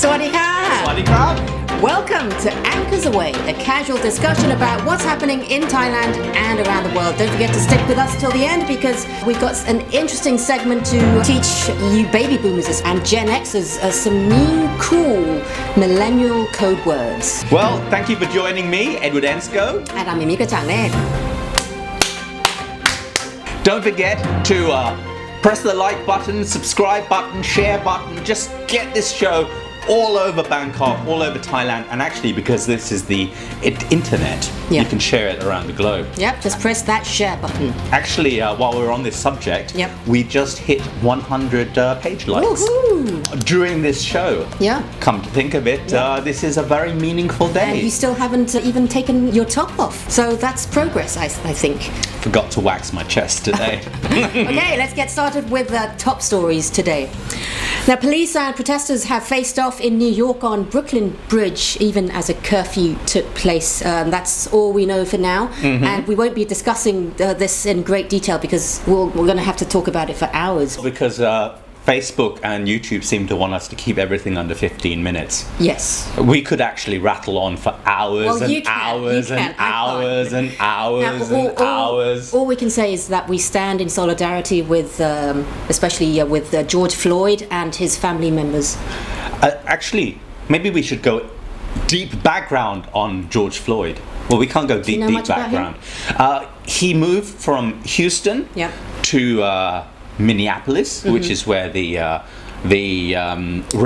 สวัสดีค่ะ สวัสดีครับ Welcome to Anchors Away, a casual discussion about what's happening in Thailand and around the world. Don't forget to stick with us till the end because we've got an interesting segment to teach you baby boomers and Gen Xers some new cool millennial code words. Well, thank you for joining me, Edward Ensko. And I'm Mimika Changnet. Don't forget to press the like button, subscribe button, share button. Just get this show all over Bangkok, all over Thailand, and actually because this is the internet, you can share it around the globe. Yep, just press that share button. Actually, while we're on this subject, we just hit 100 page likes. Woohoo! During this show. Yeah. Come to think of it, this is a very meaningful day. And you still haven't even taken your top off, so that's progress, I think. Forgot to wax my chest today. Okay, let's get started with the top stories today. Now, police and protesters have faced off in New York on Brooklyn Bridge, even as a curfew took place. That's all we know for now, and we won't be discussing this in great detail because we're going to have to talk about it for hours. Because Facebook and YouTube seem to want us to keep everything under 15 minutes. Yes. We could actually rattle on for hours and hours and hours and hours and hours. All we can say is that we stand in solidarity with, especially with George Floyd and his family members. Actually, maybe we should go deep background on George Floyd. Well, we can't go deep background. He moved from Houston to Minneapolis, which is where the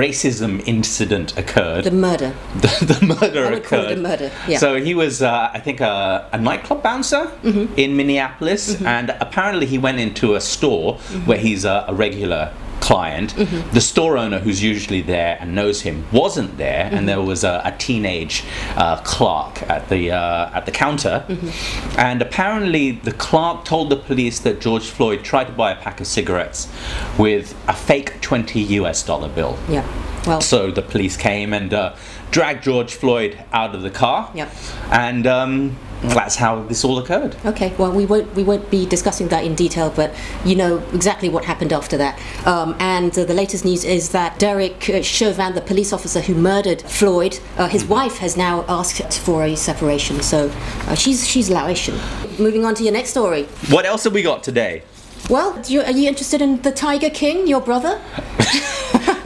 racism incident occurred. The murder. The murder I would occurred. call it a murder. Yeah. So he was, I think, a nightclub bouncer in Minneapolis, and apparently he went into a store where he's a regular client. The store owner, who's usually there and knows him, wasn't there, and there was a teenage clerk at the counter, and apparently the clerk told the police that George Floyd tried to buy a pack of cigarettes with a fake $20 bill. Yeah. Well. So the police came and dragged George Floyd out of the car. Yep. And that's how this all occurred. Okay, well, we won't be discussing that in detail, but you know exactly what happened after that. And the latest news is that Derek Chauvin, the police officer who murdered Floyd, his wife has now asked for a separation. So she's Laotian. Moving on to your next story. What else have we got today? Well, are you interested in the Tiger King, your brother?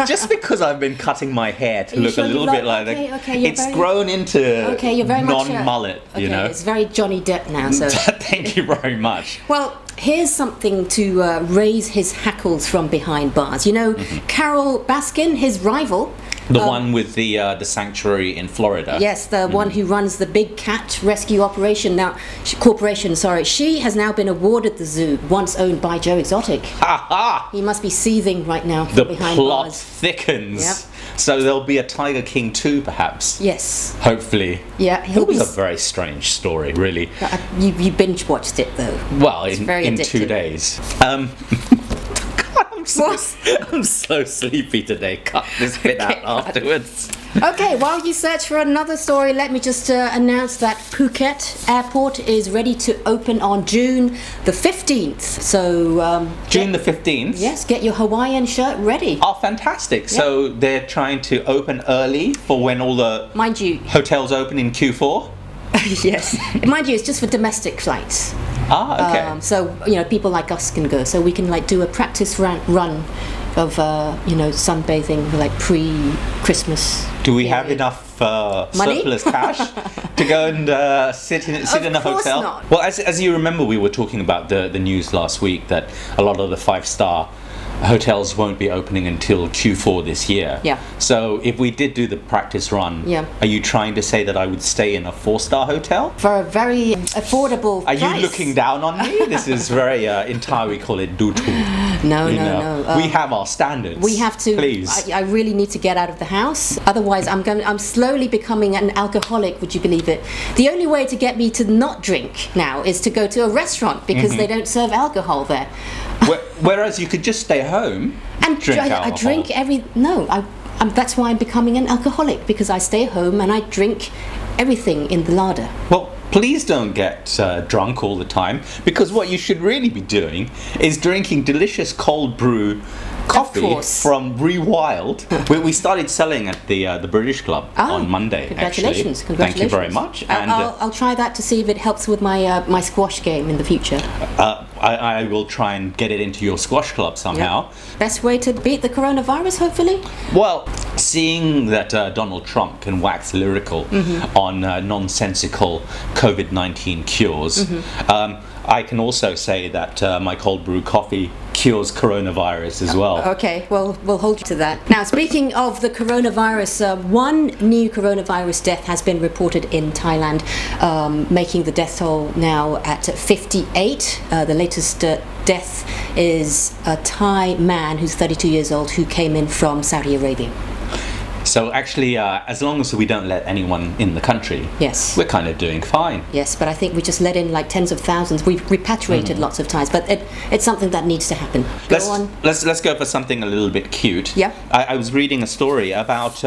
Just because I've been cutting my hair to look a little bit like that, it's grown into you're very non-mullet, much, you know. It's very Johnny Depp now. So thank you very much. Well, here's something to raise his hackles from behind bars. You know, Carol Baskin, his rival. The one with the sanctuary in Florida. Yes, the one who runs the big cat rescue operation corporation. She has now been awarded the zoo once owned by Joe Exotic. Ha ha! He must be seething right now. The behind plot bars. thickens. Yep. So there'll be a Tiger King 2, perhaps. Yes. Hopefully. Yeah, it was a very strange story, really. You binge watched it though. Well, in 2 days. I'm so sleepy today. Cut this bit out afterwards. Okay, while you search for another story, let me just announce that Phuket Airport is ready to open on June the 15th. So June the 15th? Yes, get your Hawaiian shirt ready. Oh, fantastic. Yep. So they're trying to open early for when all the hotels open in Q4? Yes. Mind you, it's just for domestic flights. Ah, okay. So, you know, people like us can go. So we can do a practice run of, sunbathing like pre-Christmas. Do we have enough surplus cash to go and sit in a hotel? Of course not. Well, as you remember, we were talking about the news last week that a lot of the 5-star hotels won't be opening until Q4 this year. Yeah. So if we did do the practice run, are you trying to say that I would stay in a 4-star hotel? For a very affordable price. Are you looking down on me? This is very, in Thai we call it dutu. No. We have our standards. We have to. Please. I really need to get out of the house. Otherwise, I'm slowly becoming an alcoholic. Would you believe it? The only way to get me to not drink now is to go to a restaurant because they don't serve alcohol there. Whereas you could just stay home and drink alcohol. I drink that's why I'm becoming an alcoholic, because I stay home and I drink everything in the larder. Well, please don't get drunk all the time, because what you should really be doing is drinking delicious cold brew coffee course. from Rewild. We started selling at the British Club on Monday. Congratulations! Actually. Congratulations! Thank you very much. And I'll try that to see if it helps with my my squash game in the future. I will try and get it into your squash club somehow. Yep. Best way to beat the coronavirus, hopefully. Well, seeing that Donald Trump can wax lyrical on nonsensical COVID-19 cures, I can also say that my cold brew coffee cures coronavirus as well. Okay, well, we'll hold you to that. Now, speaking of the coronavirus, one new coronavirus death has been reported in Thailand, making the death toll now at 58. The latest death is a Thai man who's 32 years old who came in from Saudi Arabia. So actually, as long as we don't let anyone in the country, yes, we're kind of doing fine. Yes, but I think we just let in like tens of thousands. We've repatriated lots of Thais, but it's something that needs to happen. Let's go for something a little bit cute. Yeah. I was reading a story about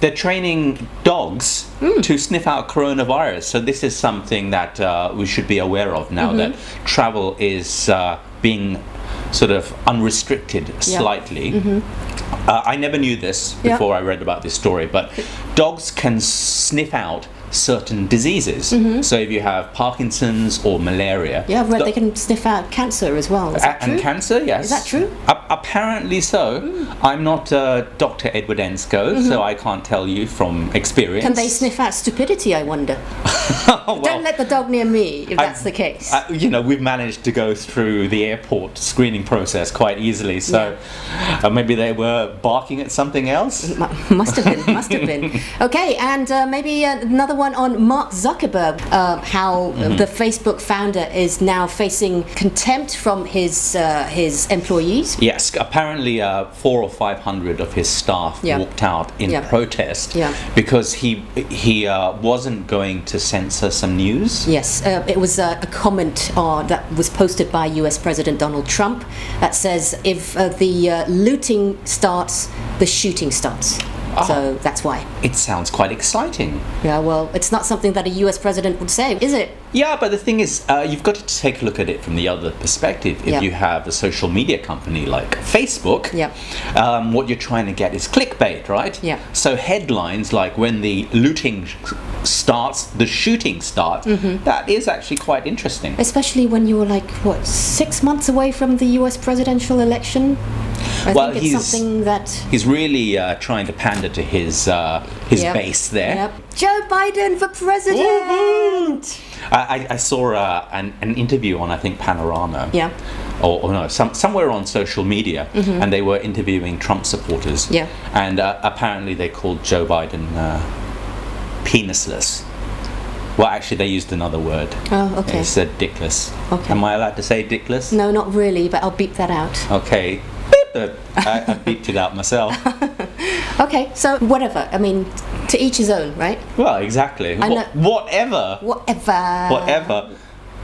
they're training dogs to sniff out coronavirus. So this is something that we should be aware of now that travel is being sort of unrestricted slightly. I never knew this before I read about this story, but dogs can sniff out certain diseases. So if you have Parkinson's or malaria, yeah, I've read they can sniff out cancer as well. Is that true? And cancer, yes. Is that true? Apparently so. I'm not Dr. Edward Ensko, so I can't tell you from experience. Can they sniff out stupidity, I wonder? Well, don't let the dog near me if that's the case. We've managed to go through the airport screening process quite easily, so maybe they were barking at something else. Must have been. Okay, and maybe another one on Mark Zuckerberg, how the Facebook founder is now facing contempt from his employees. Yes, apparently 400 or 500 of his staff walked out in protest because he wasn't going to censor some news. Yes, it was a comment that was posted by US President Donald Trump that says if the looting starts, the shooting starts. So that's why. It sounds quite exciting. Yeah, well, it's not something that a US president would say, is it? Yeah, but the thing is, you've got to take a look at it from the other perspective. If you have a social media company like Facebook, what you're trying to get is clickbait, right? Yeah. So headlines like when the looting starts, the shooting starts, that is actually quite interesting. Especially when you're like, 6 months away from the US presidential election? I think it's something that he's really trying to pander to his base there. Yep. Joe Biden for president. Woo-hoo! I saw an interview on, I think, Panorama. Yeah. Or no, somewhere on social media, and they were interviewing Trump supporters. Yeah. And apparently they called Joe Biden penisless. Well, actually, they used another word. Oh, okay. They said dickless. Okay. Am I allowed to say dickless? No, not really, but I'll beep that out. Okay. I beeped it out myself. Okay, so whatever. I mean, to each his own, right? Well, exactly. Whatever.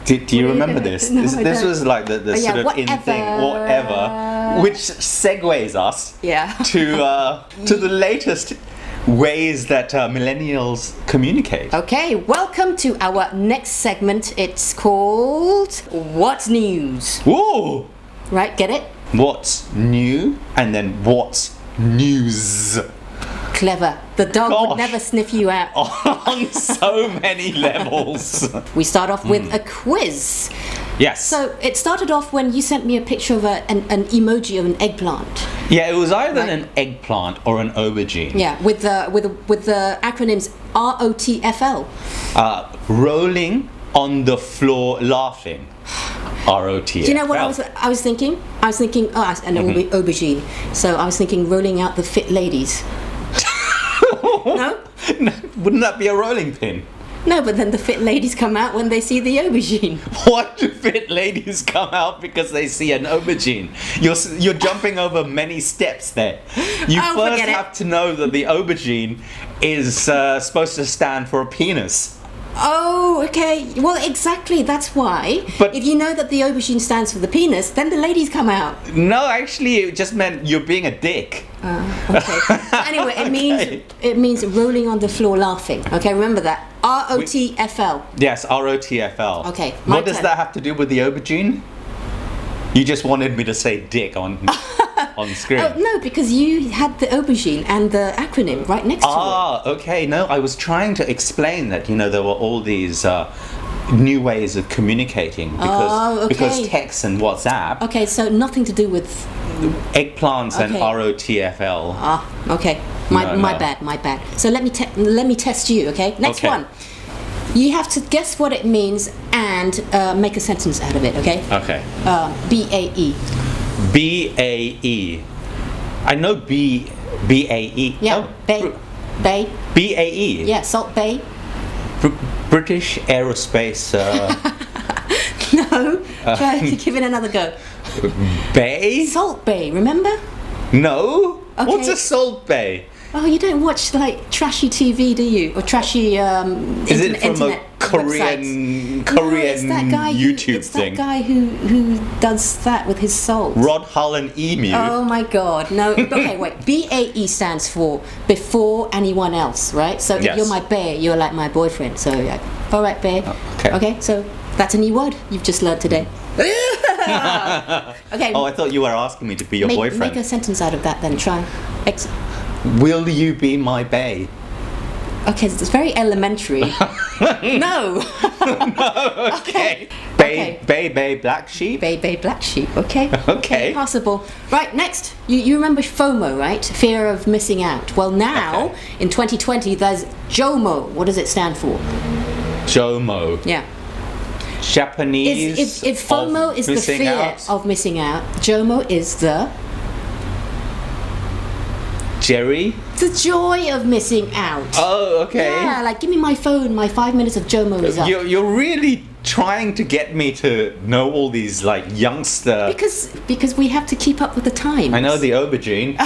Do you remember this? No, this was like the sort of in thing, whatever, which segues us to the latest ways that millennials communicate. Okay, welcome to our next segment. It's called What's News? Whoa! Right, get it? What's new and then what's news? Clever. The dog would never sniff you out. On so many levels. We start off with a quiz. Yes. So it started off when you sent me a picture of an emoji of an eggplant. Yeah, it was either an eggplant or an aubergine. Yeah, with the acronyms ROTFL. Rolling on the floor laughing. ROTFL. Do you know what I was thinking? I was thinking, and it will be aubergine. So I was thinking rolling out the fit ladies. No? Wouldn't that be a rolling pin? No, but then the fit ladies come out when they see the aubergine. What do fit ladies come out because they see an aubergine? You're jumping over many steps there. You first have to know that the aubergine is supposed to stand for a penis. Oh, okay. Well, exactly. That's why. But if you know that the aubergine stands for the penis, then the ladies come out. No, actually, it just meant you're being a dick. Okay. So anyway, it means rolling on the floor laughing. Okay, remember that. ROTFL. Yes, ROTFL. Okay. What does that have to do with the aubergine? You just wanted me to say dick on. on screen. Oh, no, because you had the aubergine and the acronym right next to it. Okay. No, I was trying to explain that, there were all these new ways of communicating because text and WhatsApp. Okay, so nothing to do with eggplants and ROTFL. Okay. My bad. So let me test you, okay? Next one. You have to guess what it means and make a sentence out of it, okay? Okay. BAE. BAE. I know BAE. Yeah, oh, Bay. BAE. Yeah, Salt Bay. British Aerospace. No, try to give it another go. Bay? Salt Bay, remember? No. Okay. What's a Salt Bay? Oh, you don't watch like trashy TV, do you? Or trashy Is it from internet a Korean it's that guy YouTube it's thing? that guy who does that with his salt. Rod Hull and Emu. Oh my God, no. Okay, wait. BAE stands for before anyone else, right? So if you're my bae, you're like my boyfriend. So, all right, bae. Okay, so that's a new word you've just learned today. Okay. Oh, I thought you were asking me to be your boyfriend. Make a sentence out of that then. Try. Will you be my bae? Okay, it's very elementary. No. No, okay. Bae, black sheep. Bae, black sheep. Okay. Okay. Possible. Right, next. You remember FOMO, right? Fear of missing out. Well, now, in 2020, there's JOMO. What does it stand for? JOMO. Yeah. Japanese. If FOMO is the fear of missing out, JOMO is the... Jerry? The joy of missing out. Oh, okay. Yeah, like give me my phone, my 5 minutes of JOMO is up. You're really trying to get me to know all these like youngster... Because we have to keep up with the times. I know the aubergine.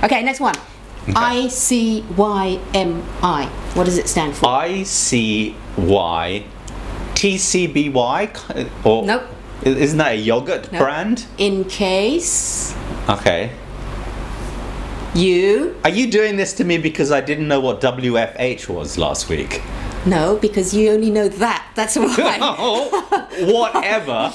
Okay, next one. Okay. ICYMI. What does it stand for? ICY. TCBY? Or nope. Isn't that a yogurt brand? In case... Okay. Are you doing this to me because I didn't know what WFH was last week? No, because you only know that. That's why. Whatever.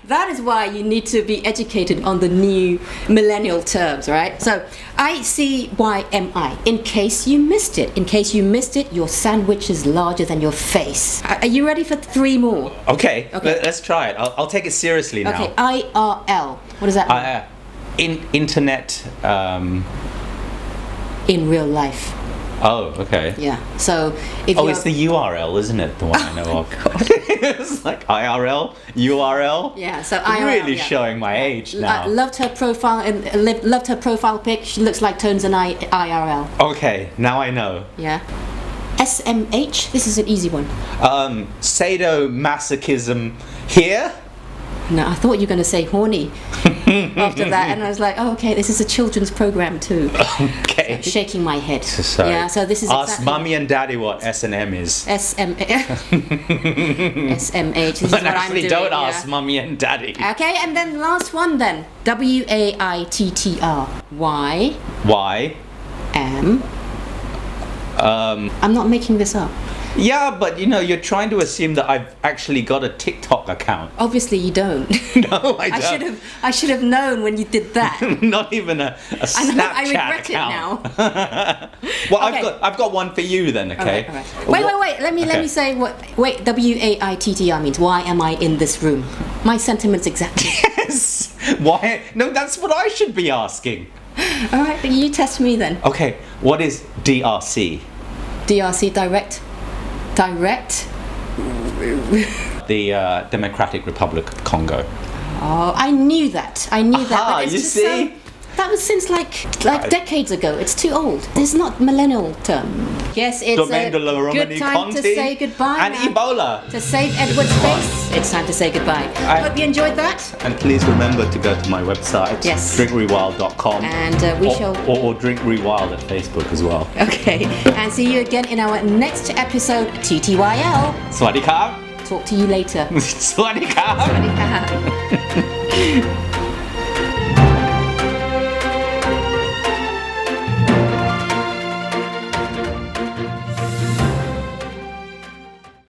That is why you need to be educated on the new millennial terms, right? So, ICYMI. In case you missed it. In case you missed it, your sandwich is larger than your face. Are you ready for 3 more? Okay. Let's try it. I'll take it seriously now. Okay, IRL. What does that mean? Internet... in real life. Oh, okay. Yeah. So if it's the URL, isn't it? The one I know of. It's like IRL, URL. Yeah. So I'm IRL, really showing my age now. Loved her profile and loved her profile pic. She looks like Tones and I IRL. Okay, now I know. Yeah. SMH. This is an easy one. Sadomasochism here. No, I thought you were going to say horny after that, and I was like, oh, okay, this is a children's program too. Okay. Shaking my head. Sorry. Yeah, so this is Ask mummy and daddy what S&M is. SMH. This is But what actually, I'm doing. don't ask mummy and daddy. Okay, and then last one then. WAITTR. Why? I'm not making this up. Yeah, but you're trying to assume that I've actually got a TikTok account. Obviously you don't. No, I don't. I should have known when you did that. Not even a Snapchat I regret account. it now. Well, Okay. I've got one for you then, okay? All right. Wait. Let me say what. Wait, WAITTR means why am I in this room? My sentiments exactly. Yes. Why? No, that's what I should be asking. All right, but you test me then. Okay. What is DRC? DRC, direct. The Democratic Republic of Congo. Oh, I knew that. But it's you just see? That was since like decades ago. It's too old. It's not millennial term. Yes, it's Domaine de la a good Romani time Conti to say goodbye. and now. Ebola. To save Edward's face, it's time to say goodbye. Hope you enjoyed that. And please remember to go to my website, Yes. drinkrewild.com. And we shall... Or Drink Rewild at Facebook as well. Okay, and see you again in our next episode, TTYL. Swadee Ka. Talk to you later. Swadee Ka. Swadee ka.